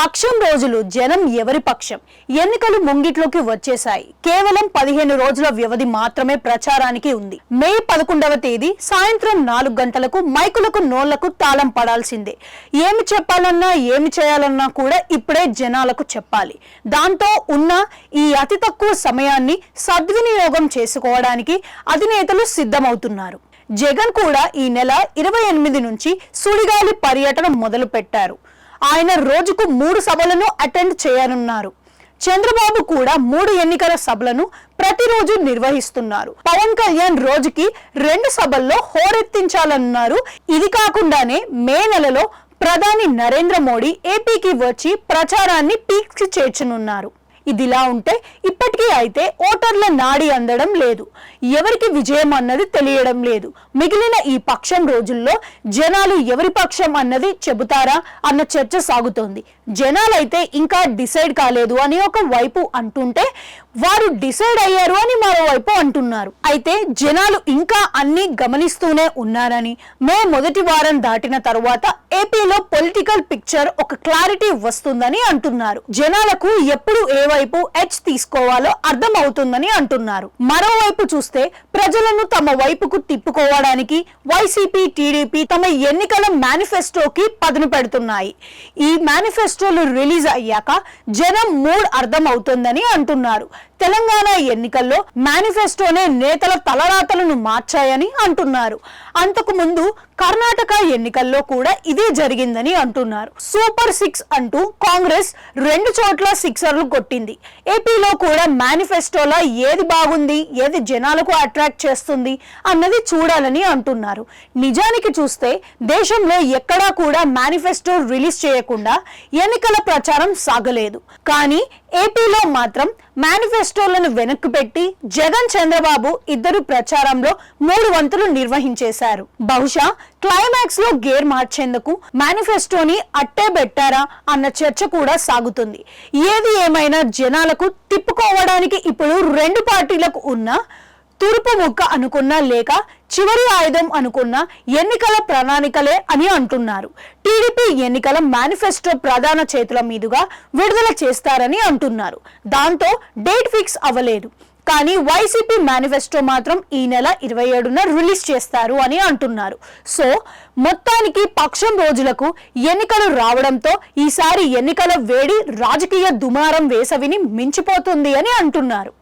పక్షం రోజులు జనం ఎవరి పక్షం? ఎన్నికలు ముంగిట్లోకి వచ్చేశాయి. కేవలం 15 రోజుల వ్యవధి మాత్రమే ప్రచారానికి ఉంది. మే 11వ తేదీ సాయంత్రం 4 గంటలకు మైకులకు నోళ్లకు తాళం పడాల్సిందే. ఏమి చెప్పాలన్నా ఏమి చేయాలన్నా కూడా ఇప్పుడే జనాలకు చెప్పాలి. దాంతో ఉన్న ఈ అతి తక్కువ సమయాన్ని సద్వినియోగం చేసుకోవడానికి అధినేతలు సిద్ధమవుతున్నారు. జగన్ కూడా ఈ నెల 28 నుంచి సుడిగాలి పర్యటన మొదలు పెట్టారు. ఆయన రోజుకు 3 సభలను అటెండ్ చేయనున్నారు. చంద్రబాబు కూడా 3 ఎన్నికల సభలను ప్రతిరోజు నిర్వహిస్తున్నారు. పవన్ కళ్యాణ్ రోజుకి 2 సభల్లో హోరెత్తించాలన్నారు. ఇది కాకుండానే మే నెలలో ప్రధాని నరేంద్ర మోడీ ఏపీకి వచ్చి ప్రచారాన్ని పీక్స్ చేర్చనున్నారు. ఇదిలా ఉంటే ఇప్పటికీ అయితే ఓటర్ల నాడి అందడం లేదు. ఎవరికి విజయం అన్నది తెలియడం లేదు. మిగిలిన ఈ పక్షం రోజుల్లో జనాలు ఎవరి పక్షం అన్నది చెబుతారా అన్న చర్చ సాగుతోంది. జనాలైతే ఇంకా డిసైడ్ కాలేదు అని ఒక వైపు అంటుంటే, వారు డిసైడ్ అయ్యారు అని మరోవైపు అంటున్నారు. అయితే జనాలు ఇంకా అన్ని గమనిస్తూనే ఉన్నారని, మే మొదటి వారం దాటిన తరువాత ఏపీలో పొలిటికల్ పిక్చర్ ఒక క్లారిటీ వస్తుందని అంటున్నారు. జనాలకు ఎప్పుడు ఏ వైపు ఎడ్జ్ తీసుకోవాలో అర్థం అవుతుందని అంటున్నారు. మరోవైపు చూస్తే ప్రజలను తమ వైపుకు తిప్పుకోవడానికి వైసీపీ, టీడీపీ తమ ఎన్నికల మేనిఫెస్టోకి పదును పెడుతున్నాయి. ఈ మేనిఫెస్టోలు రిలీజ్ అయ్యాక జనం మూడ్ అర్థం అవుతుందని అంటున్నారు. తెలంగాణ ఎన్నికల్లో మేనిఫెస్టోనే నేతల తలరాతలను మార్చాయని అంటున్నారు. అంతకు ముందు కర్ణాటక ఎన్నికల్లో కూడా ఇదే జరిగిందని అంటున్నారు. సూపర్ 6 అంటూ కాంగ్రెస్ 2 చోట్ల సిక్సర్లు కొట్టింది. ఏపీలో కూడా మేనిఫెస్టోలో ఏది బాగుంది, ఏది జనాలకు అట్రాక్ట్ చేస్తుంది అన్నది చూడాలని అంటున్నారు. నిజానికి చూస్తే దేశంలో ఎక్కడా కూడా మేనిఫెస్టో రిలీజ్ చేయకుండా ఎన్నికల ప్రచారం సాగలేదు. కానీ ఏపీలో మాత్రం మేనిఫెస్టోలను వెనక్కి పెట్టి జగన్, చంద్రబాబు ఇద్దరు ప్రచారంలో 3 వంతులు నిర్వహించేశారు. బహుశా క్లైమాక్స్ లో గేర్ మార్చేందుకు మేనిఫెస్టోని అట్టే పెట్టారా అన్న చర్చ కూడా సాగుతుంది. ఏది ఏమైనా జనాలకు తిప్పుకోవడానికి ఇప్పుడు 2 పార్టీలకు ఉన్న తురుపు ముక్క అనుకున్నా లేక చివరి ఆయుధం అనుకున్న ఎన్నికల ప్రణాళికలే అని అంటున్నారు. టీడీపీ ఎన్నికల మేనిఫెస్టో ప్రధాన చేతుల మీదుగా విడుదల చేస్తారని అంటున్నారు. దాంతో డేట్ ఫిక్స్ అవ్వలేదు. కానీ వైసీపీ మేనిఫెస్టో మాత్రం ఈ నెల 27న రిలీజ్ చేస్తారు అని అంటున్నారు. సో మొత్తానికి పక్షం రోజులకు ఎన్నికలు రావడంతో ఈసారి ఎన్నికల వేడి రాజకీయ దుమారం వేసవిని మించిపోతుంది అని అంటున్నారు.